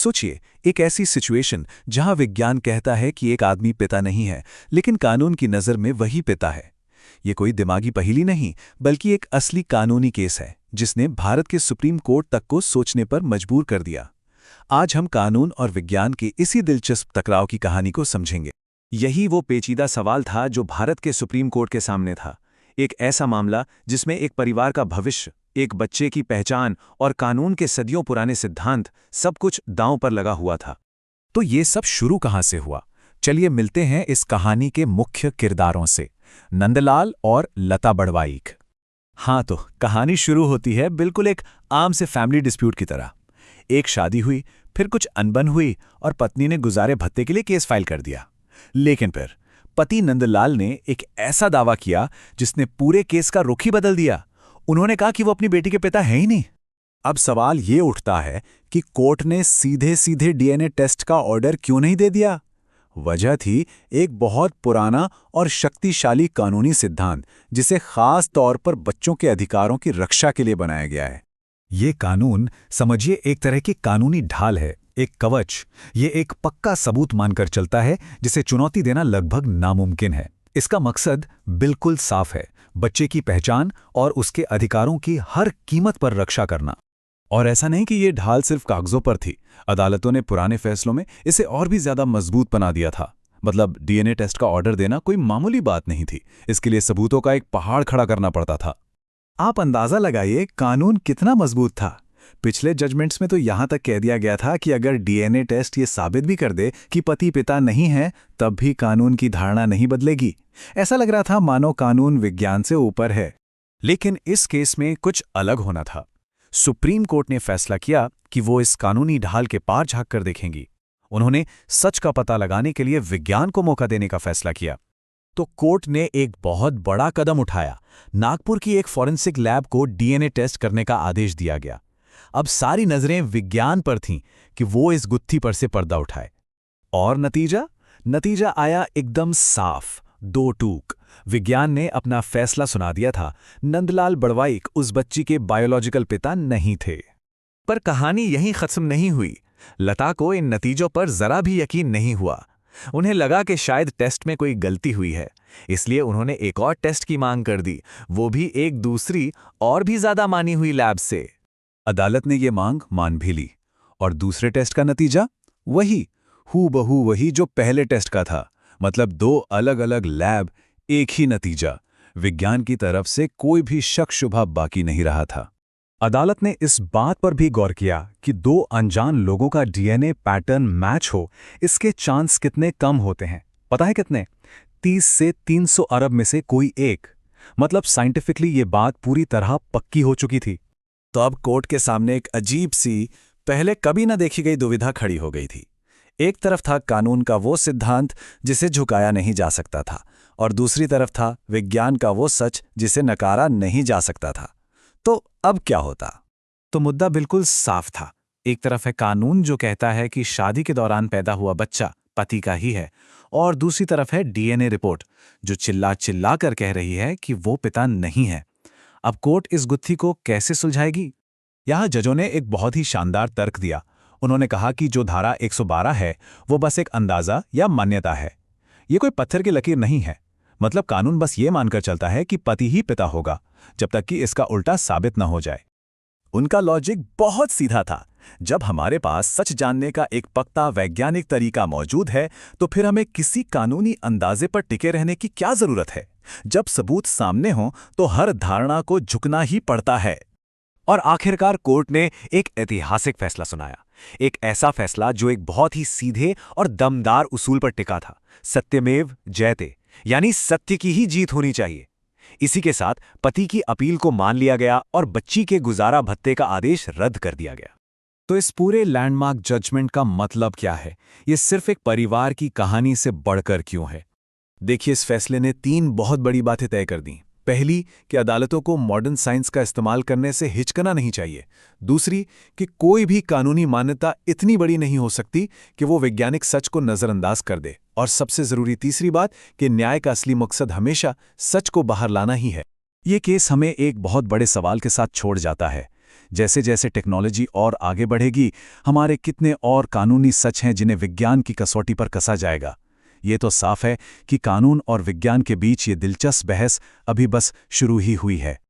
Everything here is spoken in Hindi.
सोचिए, एक ऐसी सिचुएशन जहां विज्ञान कहता है कि एक आदमी पिता नहीं है, लेकिन कानून की नज़र में वही पिता है। ये कोई दिमागी पहेली नहीं, बल्कि एक असली कानूनी केस है जिसने भारत के सुप्रीम कोर्ट तक को सोचने पर मजबूर कर दिया। आज हम कानून और विज्ञान की इसी दिलचस्प टकराव की कहानी को समझेंगे। यही वो पेचीदा सवाल था जो भारत के सुप्रीम कोर्ट के सामने था। एक ऐसा मामला जिसमें एक परिवार का भविष्य, एक बच्चे की पहचान और कानून के सदियों पुराने सिद्धांत, सब कुछ दांव पर लगा हुआ था। तो ये सब शुरू कहाँ से हुआ? चलिए मिलते हैं इस कहानी के मुख्य किरदारों से, नंदलाल और लता बड़वाइक। हाँ, तो कहानी शुरू होती है बिल्कुल एक आम से फैमिली डिस्प्यूट की तरह। एक शादी हुई, फिर कुछ अनबन हुई और पत्नी ने गुजारे भत्ते के लिए केस फाइल कर दिया। लेकिन फिर पति नंदलाल ने एक ऐसा दावा किया जिसने पूरे केस का रुख ही बदल दिया। उन्होंने कहा कि वो अपनी बेटी के पिता हैं ही नहीं। अब सवाल ये उठता है कि कोर्ट ने सीधे सीधे डीएनए टेस्ट का ऑर्डर क्यों नहीं दे दिया? वजह थी एक बहुत पुराना और शक्तिशाली कानूनी सिद्धांत जिसे खास तौर पर बच्चों के अधिकारों की रक्षा के लिए बनाया गया है। ये कानून समझिए एक तरह की कानूनी ढाल है, एक कवच। ये एक पक्का सबूत मानकर चलता है जिसे चुनौती देना लगभग नामुमकिन है। इसका मकसद बिल्कुल साफ है, बच्चे की पहचान और उसके अधिकारों की हर कीमत पर रक्षा करना। और ऐसा नहीं कि ये ढाल सिर्फ कागजों पर थी, अदालतों ने पुराने फैसलों में इसे और भी ज्यादा मजबूत बना दिया था। मतलब डीएनए टेस्ट का ऑर्डर देना कोई मामूली बात नहीं थी, इसके लिए सबूतों का एक पहाड़ खड़ा करना पड़ता था। आप अंदाजा लगाइए कानून कितना मजबूत था। पिछले जजमेंट्स में तो यहां तक कह दिया गया था कि अगर डीएनए टेस्ट ये साबित भी कर दे कि पति पिता नहीं है, तब भी कानून की धारणा नहीं बदलेगी। ऐसा लग रहा था मानो कानून विज्ञान से ऊपर है। लेकिन इस केस में कुछ अलग होना था। सुप्रीम कोर्ट ने फैसला किया कि वो इस कानूनी ढाल के पार झांक कर देखेंगी। उन्होंने सच का पता लगाने के लिए विज्ञान को मौका देने का फैसला किया। तो कोर्ट ने एक बहुत बड़ा कदम उठाया। नागपुर की एक फॉरेंसिक लैब को डीएनए टेस्ट करने का आदेश दिया गया। अब सारी नजरें विज्ञान पर थीं कि वो इस गुत्थी पर से पर्दा उठाए। और नतीजा आया एकदम साफ, दो टूक। विज्ञान ने अपना फैसला सुना दिया था। नंदलाल बड़वाइक उस बच्ची के बायोलॉजिकल पिता नहीं थे। पर कहानी यहीं खत्म नहीं हुई। लता को इन नतीजों पर जरा भी यकीन नहीं हुआ। उन्हें लगा कि शायद टेस्ट में कोई गलती हुई है, इसलिए उन्होंने एक और टेस्ट की मांग कर दी, वो भी एक दूसरी और भी ज्यादा मानी हुई लैब से। अदालत ने ये मांग मान भी ली और दूसरे टेस्ट का नतीजा वही, हूबहू वही जो पहले टेस्ट का था। मतलब दो अलग अलग लैब, एक ही नतीजा। विज्ञान की तरफ से कोई भी शक शुबा बाकी नहीं रहा था। अदालत ने इस बात पर भी गौर किया कि दो अनजान लोगों का डीएनए पैटर्न मैच हो, इसके चांस कितने कम होते हैं। पता है कितने? 30 से 300 अरब में से कोई एक। मतलब साइंटिफिकली ये बात पूरी तरह पक्की हो चुकी थी। तो अब कोर्ट के सामने एक अजीब सी, पहले कभी न देखी गई दुविधा खड़ी हो गई थी। एक तरफ था कानून का वो सिद्धांत जिसे झुकाया नहीं जा सकता था, और दूसरी तरफ था विज्ञान का वो सच जिसे नकारा नहीं जा सकता था। तो अब क्या होता? तो मुद्दा बिल्कुल साफ था। एक तरफ है कानून जो कहता है कि शादी के दौरान पैदा हुआ बच्चा पति का ही है, और दूसरी तरफ है डीएनए रिपोर्ट जो चिल्ला चिल्ला कर कह रही है कि वो पिता नहीं है। अब कोर्ट इस गुत्थी को कैसे सुलझाएगी? यहां जजों ने एक बहुत ही शानदार तर्क दिया। उन्होंने कहा कि जो धारा 112 है वो बस एक अंदाजा या मान्यता है, ये कोई पत्थर की लकीर नहीं है। मतलब कानून बस ये मानकर चलता है कि पति ही पिता होगा, जब तक कि इसका उल्टा साबित न हो जाए। उनका लॉजिक बहुत सीधा था। जब हमारे पास सच जानने का एक पक्का वैज्ञानिक तरीका मौजूद है, तो फिर हमें किसी कानूनी अंदाजे पर टिके रहने की क्या जरूरत है? जब सबूत सामने हो तो हर धारणा को झुकना ही पड़ता है। और आखिरकार कोर्ट ने एक ऐतिहासिक फैसला सुनाया। एक ऐसा फैसला जो एक बहुत ही सीधे और दमदार उसूल पर टिका था, सत्यमेव जयते, यानी सत्य की ही जीत होनी चाहिए। इसी के साथ पति की अपील को मान लिया गया और बच्ची के गुजारा भत्ते का आदेश रद्द कर दिया गया। तो इस पूरे लैंडमार्क जजमेंट का मतलब क्या है? ये सिर्फ एक परिवार की कहानी से बढ़कर क्यों है? देखिए, इस फैसले ने 3 बहुत बड़ी बातें तय कर दी। पहली कि अदालतों को मॉडर्न साइंस का इस्तेमाल करने से हिचकना नहीं चाहिए। दूसरी कि कोई भी कानूनी मान्यता इतनी बड़ी नहीं हो सकती कि वो वैज्ञानिक सच को नजरअंदाज कर दे। और सबसे जरूरी तीसरी बात कि न्याय का असली मकसद हमेशा सच को बाहर लाना ही है। ये केस हमें एक बहुत बड़े सवाल के साथ छोड़ जाता है। जैसे जैसे टेक्नोलॉजी और आगे बढ़ेगी, हमारे कितने और कानूनी सच हैं जिन्हें विज्ञान की कसौटी पर कसा जाएगा। ये तो साफ है कि कानून और विज्ञान के बीच ये दिलचस्प बहस अभी बस शुरू ही हुई है।